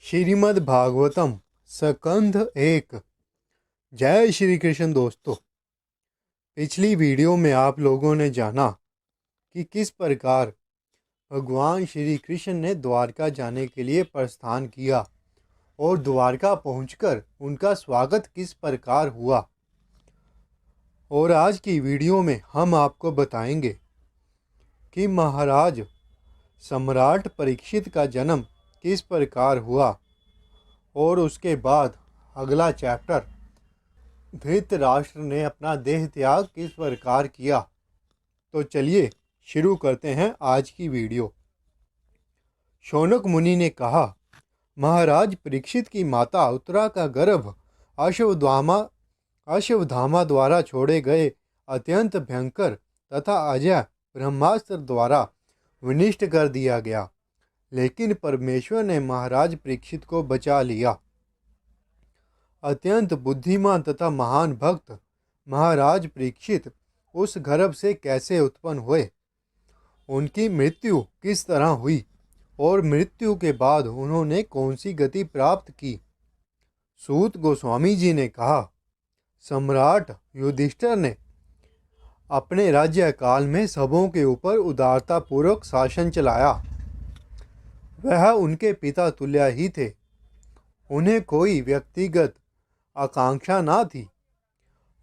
श्रीमद् भागवतम स्कंध एक। जय श्री कृष्ण। दोस्तों, पिछली वीडियो में आप लोगों ने जाना कि किस प्रकार भगवान श्री कृष्ण ने द्वारका जाने के लिए प्रस्थान किया और द्वारका पहुंचकर उनका स्वागत किस प्रकार हुआ। और आज की वीडियो में हम आपको बताएंगे कि महाराज सम्राट परीक्षित का जन्म किस प्रकार हुआ और उसके बाद अगला चैप्टर धृतराष्ट्र ने अपना देह त्याग किस प्रकार किया। तो चलिए शुरू करते हैं आज की वीडियो। शौनक मुनि ने कहा, महाराज परीक्षित की माता उत्तरा का गर्भ अश्वत्थामा द्वारा छोड़े गए अत्यंत भयंकर तथा अजय ब्रह्मास्त्र द्वारा विनिष्ट कर दिया गया, लेकिन परमेश्वर ने महाराज परीक्षित को बचा लिया। अत्यंत बुद्धिमान तथा महान भक्त महाराज परीक्षित उस गर्भ से कैसे उत्पन्न हुए, उनकी मृत्यु किस तरह हुई और मृत्यु के बाद उन्होंने कौन सी गति प्राप्त की। सूत गोस्वामी जी ने कहा, सम्राट युधिष्ठिर ने अपने राज्य काल में सबों के ऊपर उदारता पूर्वक शासन चलाया। वह उनके पिता तुल्य ही थे। उन्हें कोई व्यक्तिगत आकांक्षा न थी।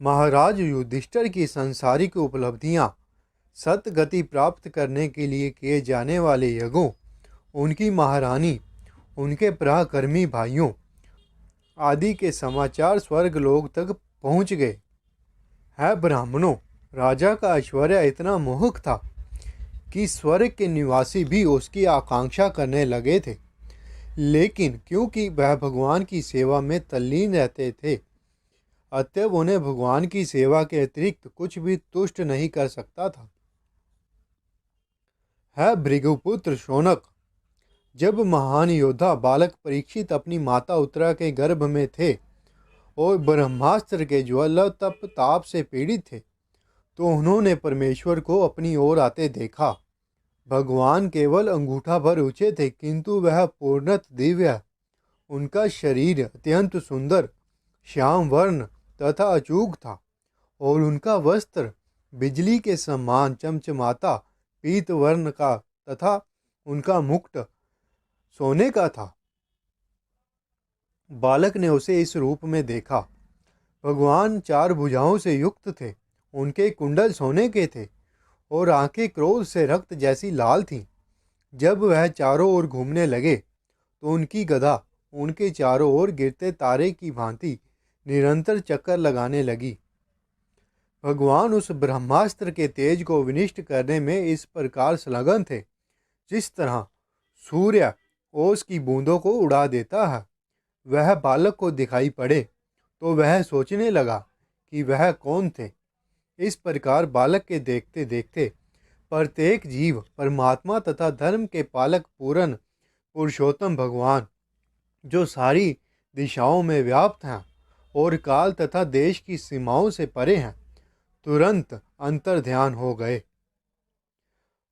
महाराज युधिष्ठिर की सांसारिक उपलब्धियां, सतगति प्राप्त करने के लिए किए जाने वाले यज्ञों, उनकी महारानी, उनके पराक्रमी भाइयों आदि के समाचार स्वर्गलोक तक पहुंच गए। है ब्राह्मणों, राजा का ऐश्वर्य इतना मोहक था कि स्वर्ग के निवासी भी उसकी आकांक्षा करने लगे थे, लेकिन क्योंकि वह भगवान की सेवा में तल्लीन रहते थे, अतएव उन्हें भगवान की सेवा के अतिरिक्त कुछ भी तुष्ट नहीं कर सकता था। है भृगुपुत्र शौनक, जब महान योद्धा बालक परीक्षित अपनी माता उत्तरा के गर्भ में थे और ब्रह्मास्त्र के ज्वल तप ताप से पीड़ित थे, तो उन्होंने परमेश्वर को अपनी ओर आते देखा। भगवान केवल अंगूठा भर ऊंचे थे, किंतु वह पूर्णत दिव्य। उनका शरीर अत्यंत सुंदर श्याम वर्ण तथा अचूक था और उनका वस्त्र बिजली के समान चमचमाता पीत वर्ण का तथा उनका मुकुट सोने का था। बालक ने उसे इस रूप में देखा। भगवान चार भुजाओं से युक्त थे। उनके कुंडल सोने के थे और आंखें क्रोध से रक्त जैसी लाल थीं। जब वह चारों ओर घूमने लगे तो उनकी गदा उनके चारों ओर गिरते तारे की भांति निरंतर चक्कर लगाने लगी। भगवान उस ब्रह्मास्त्र के तेज को विनिष्ट करने में इस प्रकार संलग्न थे, जिस तरह सूर्य ओस की बूंदों को उड़ा देता है। वह बालक को दिखाई पड़े तो वह सोचने लगा कि वह कौन थे। इस प्रकार बालक के देखते देखते प्रत्येक जीव परमात्मा तथा धर्म के पालक पूर्ण पुरुषोत्तम भगवान, जो सारी दिशाओं में व्याप्त हैं और काल तथा देश की सीमाओं से परे हैं, तुरंत अंतर ध्यान हो गए।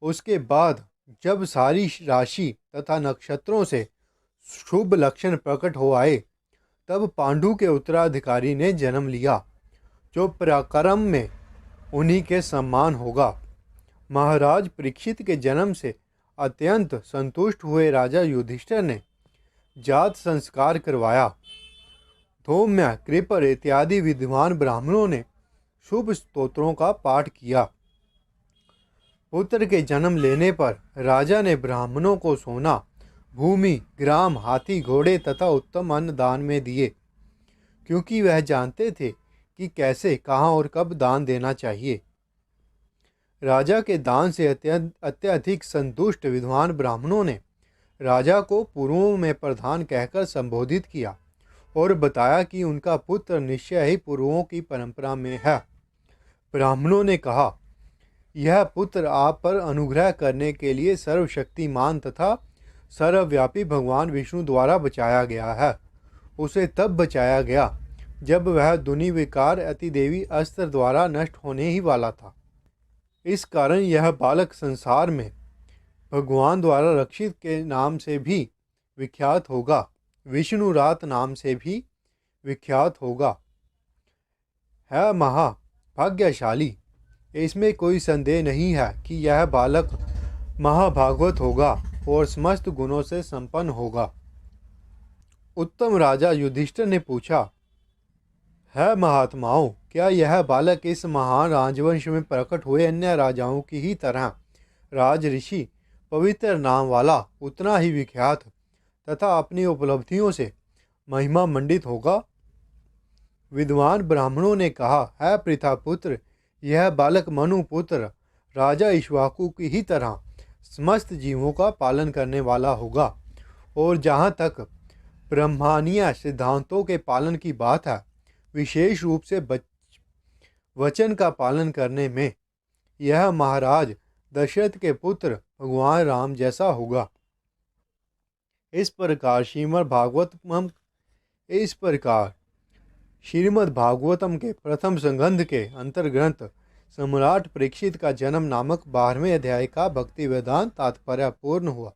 उसके बाद जब सारी राशि तथा नक्षत्रों से शुभ लक्षण प्रकट हो आए, तब पांडु के उत्तराधिकारी ने जन्म लिया, जो पराक्रम में उन्हीं के सम्मान होगा। महाराज परीक्षित के जन्म से अत्यंत संतुष्ट हुए राजा युधिष्ठिर ने जात संस्कार करवाया। धौम्य, कृपर इत्यादि विद्वान ब्राह्मणों ने शुभ स्तोत्रों का पाठ किया। पुत्र के जन्म लेने पर राजा ने ब्राह्मणों को सोना, भूमि, ग्राम, हाथी, घोड़े तथा उत्तम अन्न दान में दिए, क्योंकि वह जानते थे कि कैसे, कहाँ और कब दान देना चाहिए। राजा के दान से अत्यधिक संतुष्ट विद्वान ब्राह्मणों ने राजा को पूर्वों में प्रधान कहकर संबोधित किया और बताया कि उनका पुत्र निश्चय ही पूर्वों की परंपरा में है। ब्राह्मणों ने कहा, यह पुत्र आप पर अनुग्रह करने के लिए सर्वशक्तिमान तथा सर्वव्यापी भगवान विष्णु द्वारा बचाया गया है। उसे तब बचाया गया जब वह दुनिविकार अतिदेवी अस्त्र द्वारा नष्ट होने ही वाला था। इस कारण यह बालक संसार में भगवान द्वारा रक्षित के नाम से भी विख्यात होगा। विष्णु रात नाम से भी विख्यात होगा। है महाभाग्यशाली, इसमें कोई संदेह नहीं है कि यह बालक महाभागवत होगा और समस्त गुणों से संपन्न होगा। उत्तम राजा युधिष्ठिर ने पूछा, है महात्माओं, क्या यह बालक इस महान राजवंश में प्रकट हुए अन्य राजाओं की ही तरह राज ऋषि पवित्र नाम वाला उतना ही विख्यात तथा अपनी उपलब्धियों से महिमा मंडित होगा? विद्वान ब्राह्मणों ने कहा, है पृथापुत्र, यह बालक मनुपुत्र राजा इक्ष्वाकु की ही तरह समस्त जीवों का पालन करने वाला होगा। और जहाँ तक ब्रह्मानीय सिद्धांतों के पालन की बात है, विशेष रूप से वचन का पालन करने में यह महाराज दशरथ के पुत्र भगवान राम जैसा होगा। इस प्रकार श्रीमद् भागवतम के प्रथम संबंध के अंतर्ग्रंथ सम्राट परीक्षित का जन्म नामक 12वें अध्याय का भक्ति वेदांत तात्पर्य पूर्ण हुआ।